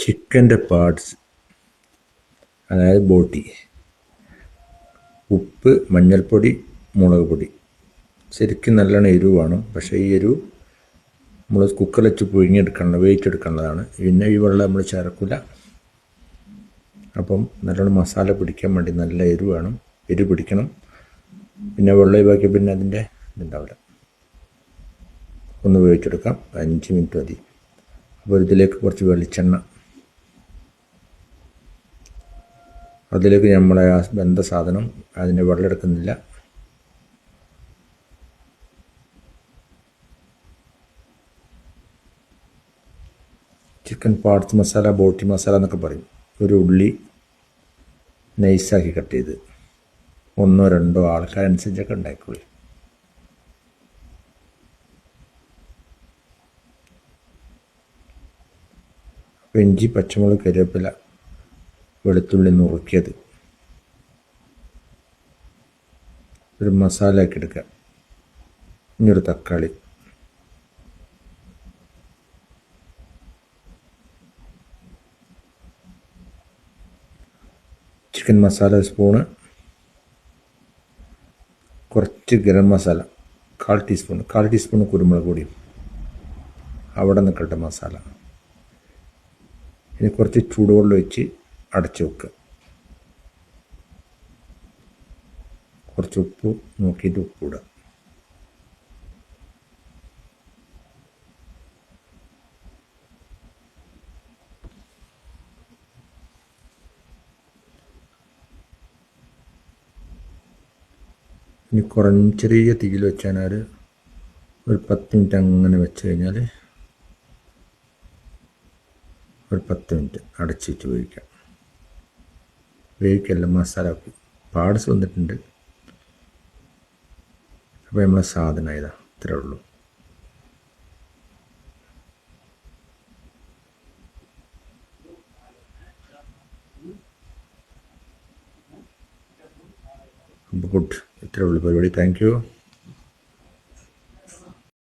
ചിക്കൻ്റെ പാർട്സ്, അതായത് ബോട്ടി, ഉപ്പ്, മഞ്ഞൾപ്പൊടി, മുളക് പൊടി. ശരിക്കും നല്ലോണം എരിവ് വേണം. പക്ഷേ ഈ എരിവ് നമ്മൾ കുക്കറിൽ വെച്ച് പുഴുങ്ങിയെടുക്കണം, വേവിച്ചെടുക്കേണ്ടതാണ്. പിന്നെ ഈ വെള്ളം നമ്മൾ ചേർക്കില്ല. അപ്പം നല്ലോണം മസാല പിടിക്കാൻ വേണ്ടി നല്ല എരിവ് വേണം, എരിവ് പിടിക്കണം. പിന്നെ വെള്ളം ഒഴിവാക്കി പിന്നെ അതിൻ്റെ ഇതുണ്ടാവില്ല. ഒന്ന് വേവിച്ചെടുക്കാം, 5 മിനിറ്റ് മതി. അപ്പോൾ ഇതിലേക്ക് കുറച്ച് വെളിച്ചെണ്ണ, അതിലേക്ക് നമ്മളെ ആ വെന്ത സാധനം, അതിൻ്റെ വെള്ളം എടുക്കുന്നില്ല. ചിക്കൻ പാർട്സ് മസാല, ബോട്ടി മസാല എന്നൊക്കെ പറയും. ഒരു ഉള്ളി നൈസാക്കി കട്ട് ചെയ്ത്, 1-2 ആൾക്കാരനുസരിച്ചൊക്കെ ഉണ്ടായിക്കോളി. ഇഞ്ചി, പച്ചമുളക്, കരിവേപ്പില, വെളുത്തുള്ളി നുറുക്കിയത്, ഒരു മസാല ആക്കി എടുക്കുക. ഇനി ഒരു തക്കാളി, ചിക്കൻ മസാല 1 സ്പൂണ്, കുറച്ച് ഗരം മസാല 1/4 ടീസ്പൂൺ കുരുമുളക് പൊടിയും അവിടെ നിൽക്കട്ടെ മസാല. ഇനി കുറച്ച് ചൂടുവെള്ളം ഒഴിച്ച് അടച്ച് വെക്കുക. കുറച്ച് ഉപ്പ് നോക്കിയിട്ട് ഉപ്പ് ഇടുക. ഇനി ചെറിയ തീയിൽ വെച്ചാൽ ഒരു 10 മിനിറ്റ് അങ്ങനെ വെച്ച് കഴിഞ്ഞാൽ ഒരു 10 മിനിറ്റ് അടച്ച് വെച്ച് വേവിക്കാം. വേവിക്കെല്ലാം മസാല പാർട്സ് വന്നിട്ടുണ്ട്. അപ്പോൾ നമ്മളെ സാധനം ഇതാ, ഇത്രേ ഉള്ളൂ. ഗുഡ്, ഇത്രേ ഉള്ളൂ പരിപാടി. Thank you.